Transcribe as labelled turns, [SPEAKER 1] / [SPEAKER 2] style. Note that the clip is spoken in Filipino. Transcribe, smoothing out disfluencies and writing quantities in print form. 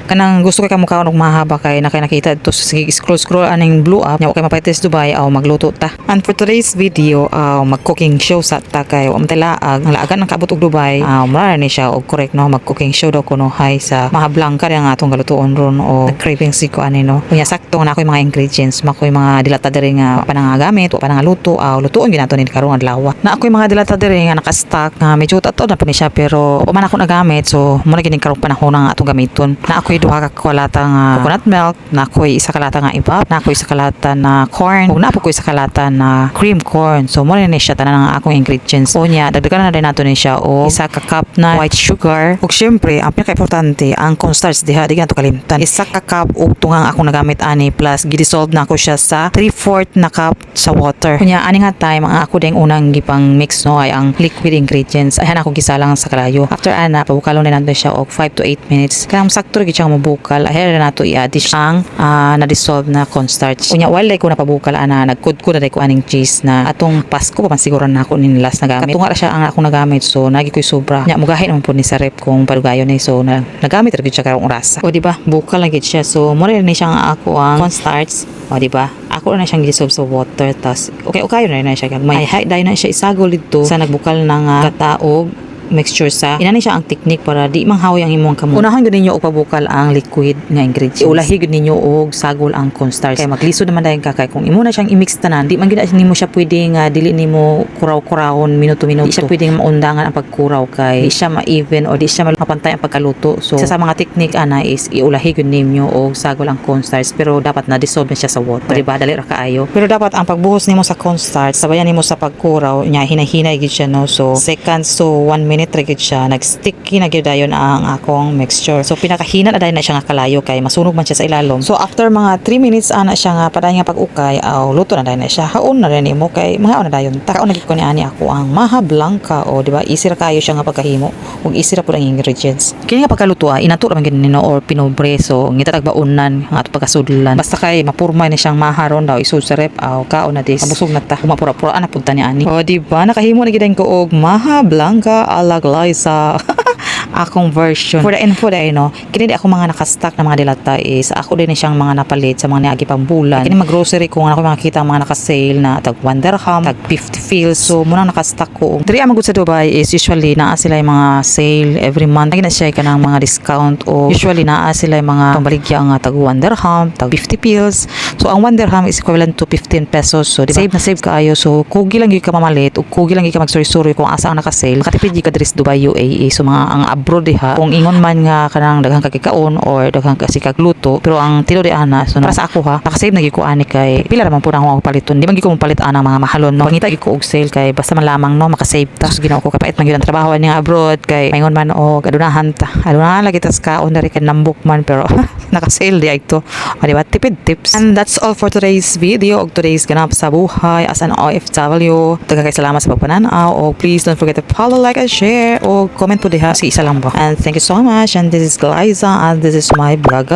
[SPEAKER 1] kanang gusto kay kamukha og mahaba kay nakita dito sige scroll aning blue up nya okay mapaites Dubai aw magluto ta. And for today's video mag cooking show sa ta kay wa matalaag ang laagan ng kaabot og Dubai mara ni siya og correct no mag cooking show daw kuno hay sa Maha Blanca nga atong galutuon ron o craving si ko ani no. Kunya sakto na ako mga ingredients makoy mga dilata diri nga panangagamit o panangaluto aw lutuon ginato ni karong adlaw. Na ako'y mga dilata diri nga naka-stock nga medyo tato na po ni siya pero pa man ako nagamit so muna gining karong panahon nga atong gamiton. Na ako'y duha ka kalata nga coconut milk, na ako'y isa kalata nga ipap, na ako'y isa kalata na corn, ug na ako'y isa kalata na cream corn. So muna ni siya tanan nga akong ingredients. O nya dagdagan na din nato ni siya o isa ka cup na white sugar. Ug syempre ang pinaka-importante ang cornstarch diha di nato kalimtan. Isa ka cup og tungang akong nagamit ani plus gidissolve na ako siya sa 3/4 na cup sa water. Kunya ani nga time ang ako ding unang gipang mix no ay ang liquid ingredients. Ayan ako gisalang sa kalayo. After ana pabukalon na nato siya og 5 to 8 minutes. Kanang sakto gyud siya mabukal. Ayan na nato i-add ang na-dissolve na cornstarch. Kunya while ko napabukal ana nagkudkod na ko aning cheese na atong Pasko pa man siguro na ako nin last nagamit. Katunga ra siya ang akong nagamit so nagi ko'y sobra. Nya mugahin naman po ni sa rep kung padugayon ni so nagamit ra gyud siya karong orasa. O di ba? Bukal na gyud siya. So mo rin ni siya nga ako ang cornstarch. O di ba? Ako na siyang dissolve sa water tas okay na siya may height dahil na siya isagol dito sa nagbukal na nga kataog mixture sa inani siya ang technique para di manghawi ang imong kamot. Unahan gud ninyo og pabukal ang liquid nga ingredients. Iulahi gud ninyo og sagol ang cornstarch kay maglisod naman dayon ka kay kung imo na siyang i-mix tanan di man gid nimo siya pwedeng dili nimo kuraw-kurawon minuto-minuto. Di siya pwedeng maundangan ang pagkuraw kay di siya ma-even o di siya mapantay ang pagkaluto. So isa sa mga technique ana is iulahi gud ninyo og sagol ang cornstarch pero dapat na dissolve na siya sa water. Di ba dali ra kaayo. Pero dapat ang pagbuhos nimo sa cornstarch sabayan nimo sa pagkuraw nya hinay-hinay gid siya no. So seconds to 1 minute ra gid siya nagsticky na gyud dayon ang akong mixture. So pinakahina na dayon na siya nga kalayo kay masunog man siya sa ilalom. So after mga 3 minutes ana siya nga paday nga pag-ukay aw luto na dayon na siya. Haon na rin nimo kay mga na dayon. Takaon na gid ko ni ani ako ang Maha Blanca o di ba easy ra kayo siya nga pagkahimo ug easy ra pud ang ingredients. Kini nga pagkaluto inato ra man gid nino or pinobre so ngita tagbaonan nga ato pagkasudlan. Basta kay mapurmay na siyang maharon daw isud sa rep aw kaon na dis. Mabusog na ta. Mapura-pura ana pud ta ni ani. O di ba nakahimo na gid ko og Maha Blanca ala sa akong version. For the info dahil no, kini di ako mga nakastock na mga dilata is ako din siyang mga napalit sa mga niagi pang bulan. Kini mag-grocery ko nga ako makita mga naka-sale na tag 1 dirham, tag 50 fils. So muna nakastock ko. Diri ang magud sa Dubai is usually naa sila yung mga sale every month. Lagi na siya kanang mga discount o usually naa sila yung mga pambaligya nga tag 1 dirham, tag 50 fils. So ang 1 dirham is equivalent to 15 pesos. So diba? Save kaayo. So kugi lang gyud ka mamalit o kugi lang gyud ka magsuri-suri kung asa ang naka-sale. Makatipid gyud ka diri sa Dubai UAE. So mga ang abroad diha kung ingon man nga kanang daghang kagikaon or daghang kasi kagluto pero ang tilo di ana so para sa ako ha nakasave na gyud ko ani kay pila ra man pud ako paliton di man gyud ko palit ana mga mahalon no pangita gyud ko og sale kay basta man lamang no makasave ta so ginawa ko kapait man gyud ang trabaho ni nga abroad kay maingon man og adunahan lagi tas kaon dari kan nambok man pero naka-sale di ito o diba tipid tips. And that's all for today's video og today's ganap sa buhay as an OFW. Daghang salamat sa pagpananaw og please don't forget to follow, like and share o comment po diha si isa lang ba. And thank you so much and this is Glyza and this is my vlog.